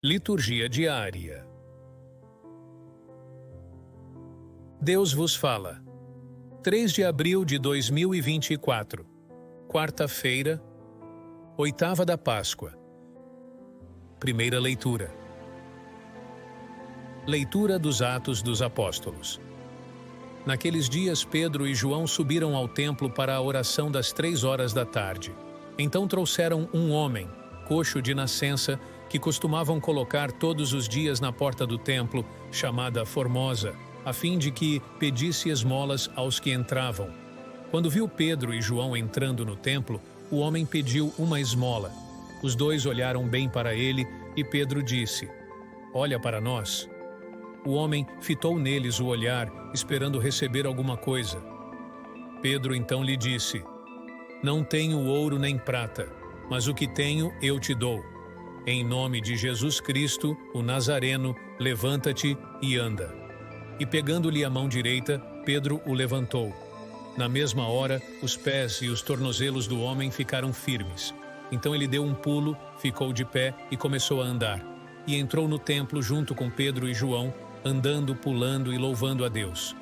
Liturgia diária. Deus vos fala. 3 de abril de 2024. Quarta-feira, oitava da Páscoa. Primeira leitura. Leitura dos Atos dos Apóstolos. Naqueles dias, Pedro e João subiram ao templo para a oração das 3 horas da tarde. Então trouxeram um homem, coxo de nascença, que costumavam colocar todos os dias na porta do templo, chamada Formosa, a fim de que pedisse esmolas aos que entravam. Quando viu Pedro e João entrando no templo, o homem pediu uma esmola. Os dois olharam bem para ele e Pedro disse: "Olha para nós." O homem fitou neles o olhar, esperando receber alguma coisa. Pedro então lhe disse: "Não tenho ouro nem prata, mas o que tenho eu te dou. Em nome de Jesus Cristo, o Nazareno, levanta-te e anda." E pegando-lhe a mão direita, Pedro o levantou. Na mesma hora, os pés e os tornozelos do homem ficaram firmes. Então ele deu um pulo, ficou de pé e começou a andar. E entrou no templo junto com Pedro e João, andando, pulando e louvando a Deus.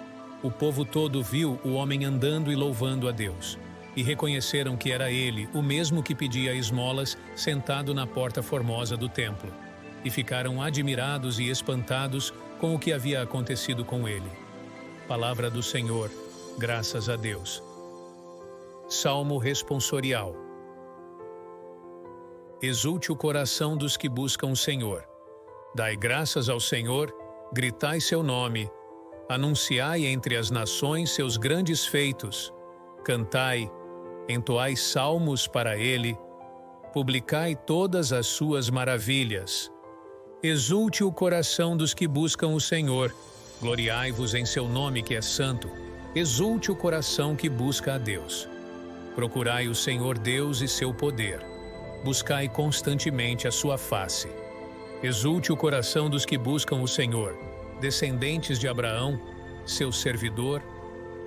O povo todo viu o homem andando e louvando a Deus. E reconheceram que era ele, o mesmo que pedia esmolas, sentado na porta formosa do templo. E ficaram admirados e espantados com o que havia acontecido com ele. Palavra do Senhor, graças a Deus. Salmo responsorial. Exulte o coração dos que buscam o Senhor. Dai graças ao Senhor, gritai seu nome. Anunciai entre as nações seus grandes feitos. Cantai, entoai salmos para ele. Publicai todas as suas maravilhas. Exulte o coração dos que buscam o Senhor. Gloriai-vos em seu nome que é santo. Exulte o coração que busca a Deus. Procurai o Senhor Deus e seu poder. Buscai constantemente a sua face. Exulte o coração dos que buscam o Senhor, descendentes de Abraão, seu servidor,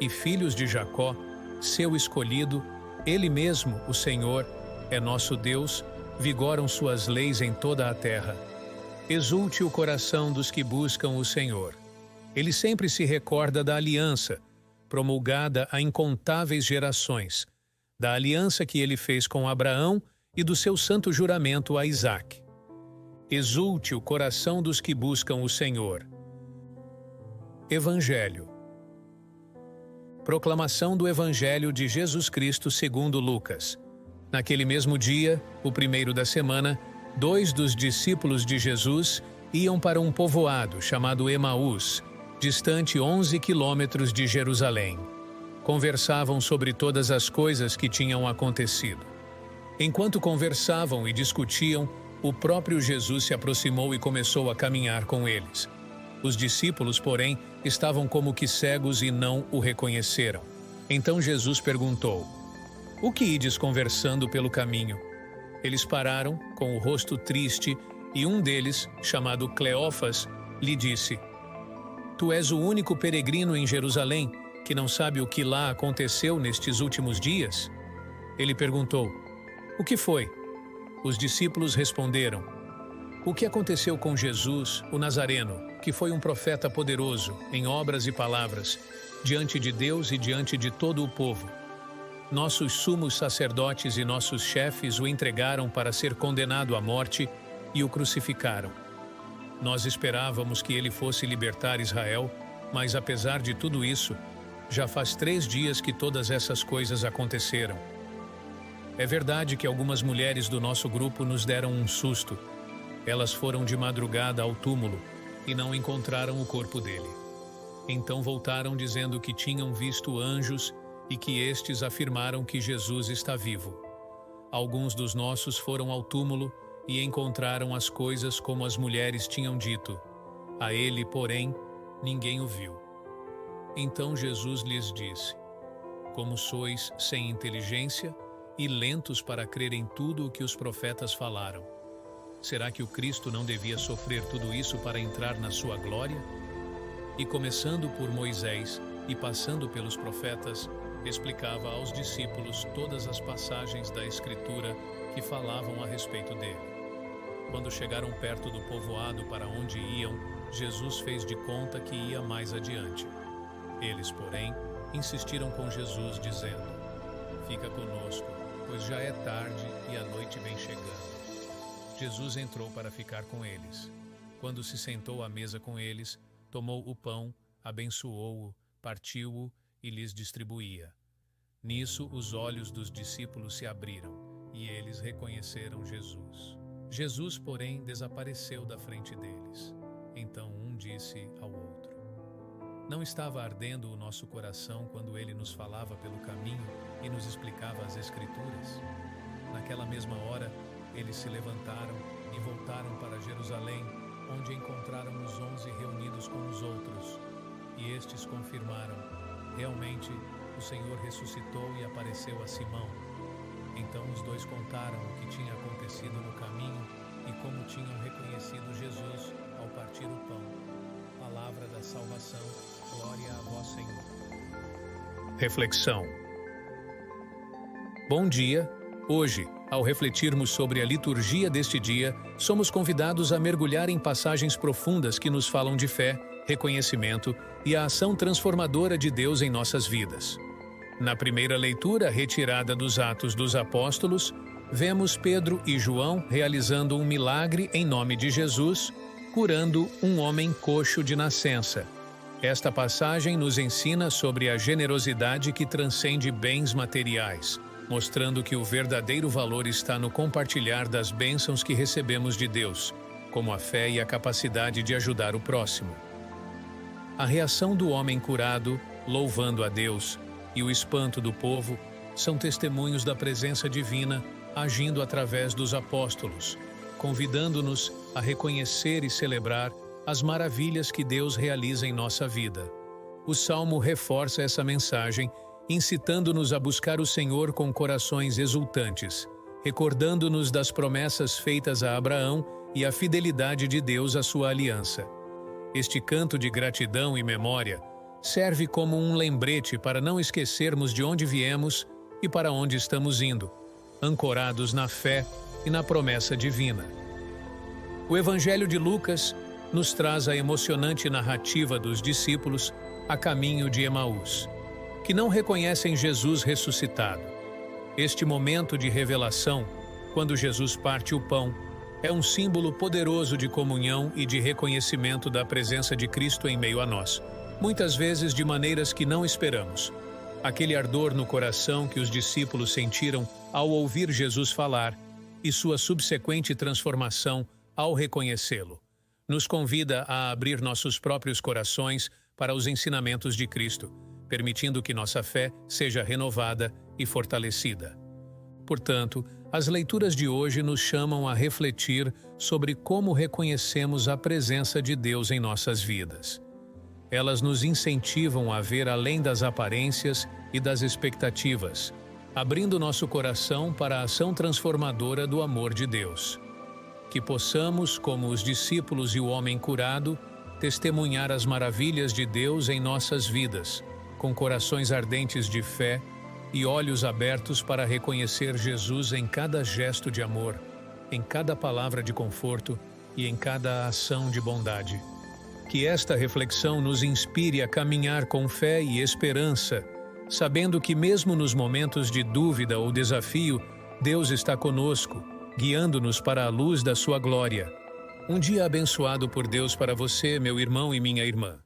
e filhos de Jacó, seu escolhido. Ele mesmo, o Senhor, é nosso Deus, vigoram suas leis em toda a terra. Exulte o coração dos que buscam o Senhor. Ele sempre se recorda da aliança, promulgada a incontáveis gerações, da aliança que ele fez com Abraão e do seu santo juramento a Isaque. Exulte o coração dos que buscam o Senhor. Evangelho. Proclamação do Evangelho de Jesus Cristo segundo Lucas. Naquele mesmo dia, o primeiro da semana, 2 dos discípulos de Jesus iam para um povoado chamado Emaús, distante 11 quilômetros de Jerusalém. Conversavam sobre todas as coisas que tinham acontecido. Enquanto conversavam e discutiam, o próprio Jesus se aproximou e começou a caminhar com eles. Os discípulos, porém, estavam como que cegos e não o reconheceram. Então Jesus perguntou: "O que ides conversando pelo caminho?" Eles pararam, com o rosto triste, e um deles, chamado Cleófas, lhe disse: "Tu és o único peregrino em Jerusalém que não sabe o que lá aconteceu nestes últimos dias?" Ele perguntou: "O que foi?" Os discípulos responderam: "O que aconteceu com Jesus, o Nazareno, que foi um profeta poderoso em obras e palavras, diante de Deus e diante de todo o povo. Nossos sumos sacerdotes e nossos chefes o entregaram para ser condenado à morte e o crucificaram. Nós esperávamos que ele fosse libertar Israel, mas apesar de tudo isso, já faz 3 dias que todas essas coisas aconteceram. É verdade que algumas mulheres do nosso grupo nos deram um susto. Elas foram de madrugada ao túmulo e não encontraram o corpo dele. Então voltaram dizendo que tinham visto anjos e que estes afirmaram que Jesus está vivo. Alguns dos nossos foram ao túmulo e encontraram as coisas como as mulheres tinham dito. A ele, porém, ninguém o viu." Então Jesus lhes disse: "Como sois sem inteligência e lentos para crer em tudo o que os profetas falaram. Será que o Cristo não devia sofrer tudo isso para entrar na sua glória?" E começando por Moisés e passando pelos profetas, explicava aos discípulos todas as passagens da Escritura que falavam a respeito dele. Quando chegaram perto do povoado para onde iam, Jesus fez de conta que ia mais adiante. Eles, porém, insistiram com Jesus, dizendo: "Fica conosco, pois já é tarde e a noite vem chegando." Jesus entrou para ficar com eles. Quando se sentou à mesa com eles, tomou o pão, abençoou-o, partiu-o e lhes distribuía. Nisso, os olhos dos discípulos se abriram e eles reconheceram Jesus. Jesus, porém, desapareceu da frente deles. Então um disse ao outro: "Não estava ardendo o nosso coração quando ele nos falava pelo caminho e nos explicava as Escrituras?" Naquela mesma hora, eles se levantaram e voltaram para Jerusalém, onde encontraram os 11 reunidos com os outros. E estes confirmaram: "Realmente, o Senhor ressuscitou e apareceu a Simão." Então os dois contaram o que tinha acontecido no caminho e como tinham reconhecido Jesus ao partir o pão. Palavra da salvação, glória a vós, Senhor. Reflexão. Bom dia. Hoje, ao refletirmos sobre a liturgia deste dia, somos convidados a mergulhar em passagens profundas que nos falam de fé, reconhecimento e a ação transformadora de Deus em nossas vidas. Na primeira leitura, retirada dos Atos dos Apóstolos, vemos Pedro e João realizando um milagre em nome de Jesus, curando um homem coxo de nascença. Esta passagem nos ensina sobre a generosidade que transcende bens materiais, mostrando que o verdadeiro valor está no compartilhar das bênçãos que recebemos de Deus, como a fé e a capacidade de ajudar o próximo. A reação do homem curado, louvando a Deus, e o espanto do povo são testemunhos da presença divina agindo através dos apóstolos, convidando-nos a reconhecer e celebrar as maravilhas que Deus realiza em nossa vida. O Salmo reforça essa mensagem, incitando-nos a buscar o Senhor com corações exultantes, recordando-nos das promessas feitas a Abraão e a fidelidade de Deus à sua aliança. Este canto de gratidão e memória serve como um lembrete para não esquecermos de onde viemos e para onde estamos indo, ancorados na fé e na promessa divina. O Evangelho de Lucas nos traz a emocionante narrativa dos discípulos a caminho de Emaús, que não reconhecem Jesus ressuscitado. Este momento de revelação, quando Jesus parte o pão, é um símbolo poderoso de comunhão e de reconhecimento da presença de Cristo em meio a nós, muitas vezes de maneiras que não esperamos. Aquele ardor no coração que os discípulos sentiram ao ouvir Jesus falar e sua subsequente transformação ao reconhecê-lo, nos convida a abrir nossos próprios corações para os ensinamentos de Cristo, permitindo que nossa fé seja renovada e fortalecida. Portanto, as leituras de hoje nos chamam a refletir sobre como reconhecemos a presença de Deus em nossas vidas. Elas nos incentivam a ver além das aparências e das expectativas, abrindo nosso coração para a ação transformadora do amor de Deus. Que possamos, como os discípulos e o homem curado, testemunhar as maravilhas de Deus em nossas vidas, com corações ardentes de fé e olhos abertos para reconhecer Jesus em cada gesto de amor, em cada palavra de conforto e em cada ação de bondade. Que esta reflexão nos inspire a caminhar com fé e esperança, sabendo que mesmo nos momentos de dúvida ou desafio, Deus está conosco, guiando-nos para a luz da sua glória. Um dia abençoado por Deus para você, meu irmão e minha irmã.